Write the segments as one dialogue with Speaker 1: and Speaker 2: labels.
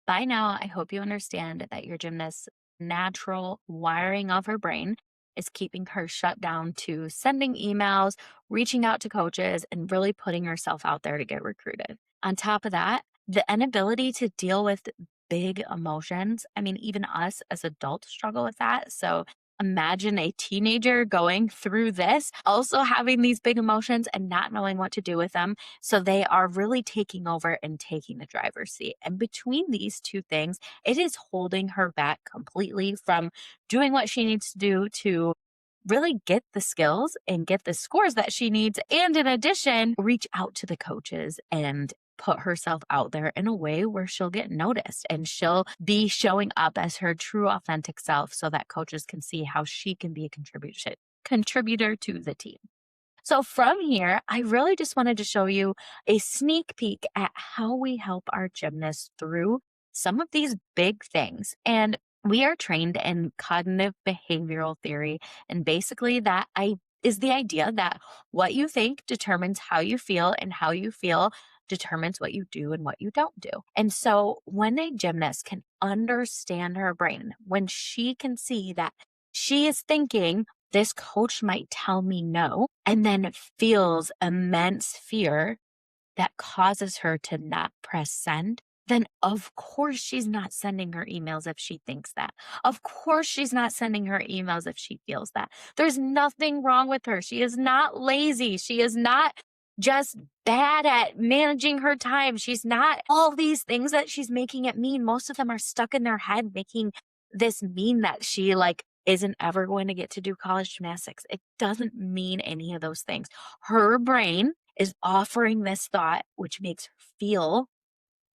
Speaker 1: By now, I hope you understand that your gymnast's natural wiring of her brain is keeping her shut down to sending emails, reaching out to coaches, and really putting herself out there to get recruited. On top of that, the inability to deal with big emotions. I mean, even us as adults struggle with that. So imagine a teenager going through this, also having these big emotions and not knowing what to do with them. So they are really taking over and taking the driver's seat. And between these two things, it is holding her back completely from doing what she needs to do to really get the skills and get the scores that she needs. And in addition, reach out to the coaches and put herself out there in a way where she'll get noticed and she'll be showing up as her true authentic self so that coaches can see how she can be a contributor to the team. So from here, I really just wanted to show you a sneak peek at how we help our gymnasts through some of these big things. And we are trained in cognitive behavioral theory. And basically, is the idea that what you think determines how you feel, and how you feel determines what you do and what you don't do. And so when a gymnast can understand her brain, when she can see that she is thinking, this coach might tell me no, and then feels immense fear that causes her to not press send, then of course she's not sending her emails if she thinks that. Of course she's not sending her emails if she feels that. There's nothing wrong with her. She is not lazy. She is not just bad at managing her time. She's not all these things that she's making it mean. Most of them are stuck in their head, making this mean that she isn't ever going to get to do college gymnastics. It doesn't mean any of those things. Her brain is offering this thought, which makes her feel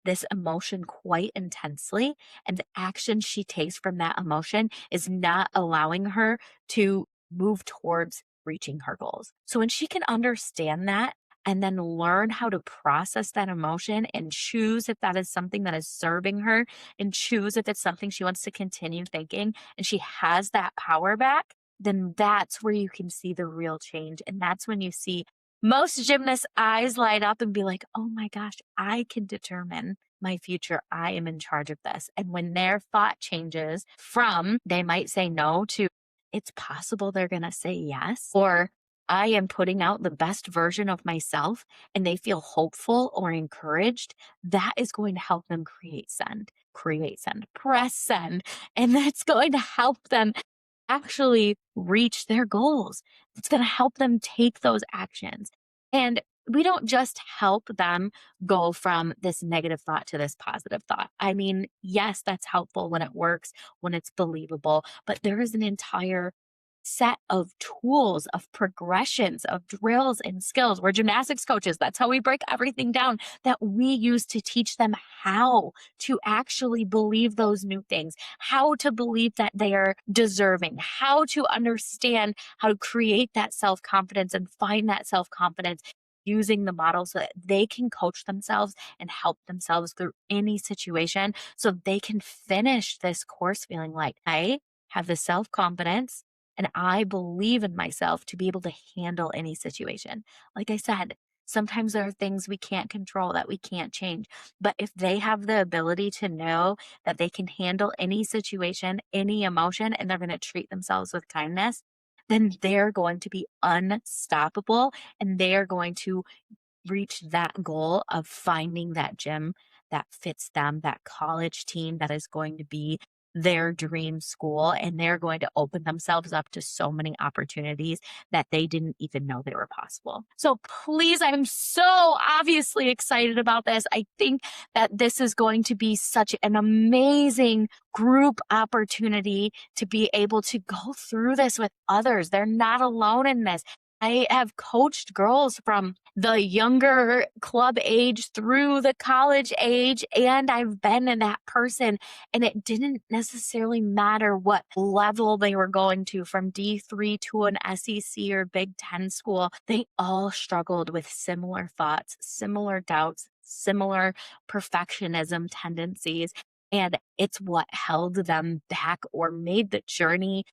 Speaker 1: this emotion quite intensely. And the action she takes from that emotion is not allowing her to move towards reaching her goals. So when she can understand that and then learn how to process that emotion and choose if that is something that is serving her and choose if it's something she wants to continue thinking, and she has that power back, then that's where you can see the real change. And that's when you see most gymnasts' eyes light up and be like, oh my gosh, I can determine my future. I am in charge of this. And when their thought changes from they might say no to it's possible they're going to say yes, or I am putting out the best version of myself, and they feel hopeful or encouraged, that is going to help them create send, press send. And that's going to help them actually reach their goals. It's going to help them take those actions. And we don't just help them go from this negative thought to this positive thought. I mean, yes, that's helpful when it works, when it's believable, but there is an entire set of tools, of progressions, of drills and skills. We're gymnastics coaches. That's how we break everything down that we use to teach them how to actually believe those new things, how to believe that they are deserving, how to understand how to create that self confidence and find that self confidence using the model so that they can coach themselves and help themselves through any situation so they can finish this course feeling like I have the self confidence and I believe in myself to be able to handle any situation. Like I said, sometimes there are things we can't control that we can't change. But if they have the ability to know that they can handle any situation, any emotion, and they're going to treat themselves with kindness, then they're going to be unstoppable and they are going to reach that goal of finding that gym that fits them, that college team that is going to be their dream school. And they're going to open themselves up to so many opportunities that they didn't even know they were possible. So please, I'm so obviously excited about this. I think that this is going to be such an amazing group opportunity to be able to go through this with others. They're not alone in this. I have coached girls from the younger club age through the college age, and I've been in that person. And it didn't necessarily matter what level they were going to, from D3 to an SEC or Big Ten school. They all struggled with similar thoughts, similar doubts, similar perfectionism tendencies. And it's what held them back or made the journey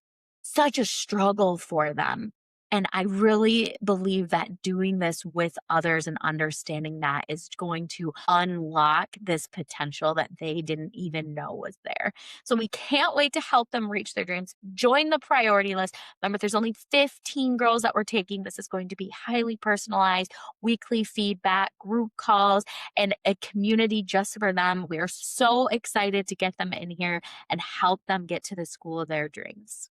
Speaker 1: such a struggle for them. And I really believe that doing this with others and understanding that is going to unlock this potential that they didn't even know was there. So we can't wait to help them reach their dreams. Join the priority list. Remember, there's only 15 girls that we're taking. This is going to be highly personalized, weekly feedback, group calls, and a community just for them. We are so excited to get them in here and help them get to the school of their dreams.